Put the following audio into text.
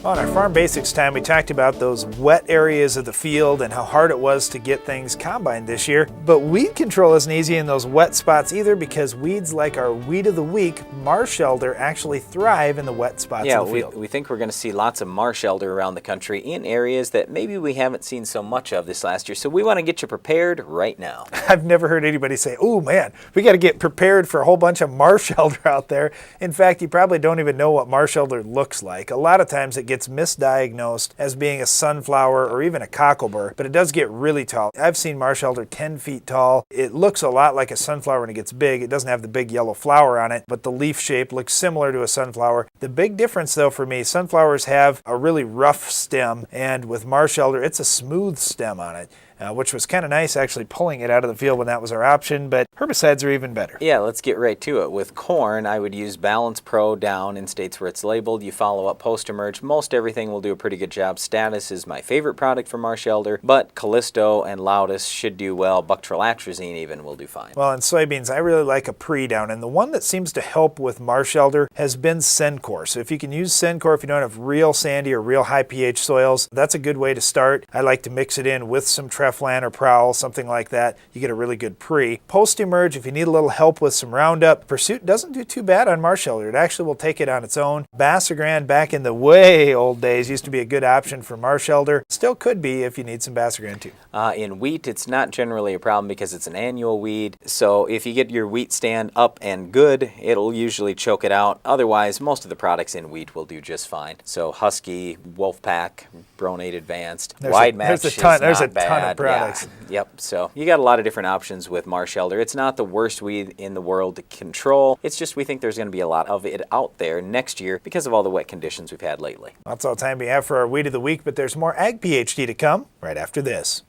On our Farm Basics time, we talked about those wet areas of the field and how hard it was to get things combined this year. But weed control isn't easy in those wet spots either, because weeds like our Weed of the Week, Marshelder, actually thrive in the wet spots of the field. We think we're going to see lots of Marshelder around the country in areas that maybe we haven't seen so much of this last year. So we want to get you prepared right now. I've never heard anybody say, oh man, we got to get prepared for a whole bunch of Marshelder out there. In fact, you probably don't even know what Marshelder looks like. A lot of times it gets misdiagnosed as being a sunflower or even a cocklebur, but it does get really tall. I've seen Marshelder 10 feet tall. It looks a lot like a sunflower when it gets big. It doesn't have the big yellow flower on it, but the leaf shape looks similar to a sunflower. The big difference though for me, sunflowers have a really rough stem, and with Marshelder, it's a smooth stem on it. Which was kind of nice actually pulling it out of the field when that was our option, but herbicides are even better. Yeah, let's get right to it. With corn, I would use Balance Pro down in states where it's labeled. You follow up post-emerge. Most everything will do a pretty good job. Status is my favorite product for Marshelder, but Callisto and Loudus should do well. Buctralactrazine even will do fine. Well, in soybeans, I really like a pre-down, and the one that seems to help with Marshelder has been Sencor. So if you can use Sencor if you don't have real sandy or real high pH soils, that's a good way to start. I like to mix it in with some Treflan or Prowl, something like that. You get a really good pre. Post-emerge, if you need a little help with some Roundup, Pursuit doesn't do too bad on Marshelder. It actually will take it on its own. Basagran, back in the way old days, used to be a good option for Marshelder. Still could be if you need some Basagran too. In wheat, it's not generally a problem because it's an annual weed. So if you get your wheat stand up and good, it'll usually choke it out. Otherwise, most of the products in wheat will do just fine. So Husky, Wolfpack, Bronate Advanced, Wide Match is not bad. There's a ton of products. Yeah. Yep, so you got a lot of different options with Marshelder. It's not the worst weed in the world to control. It's just we think there's going to be a lot of it out there next year because of all the wet conditions we've had lately. That's all the time we have for our Weed of the Week, but there's more Ag PhD to come right after this.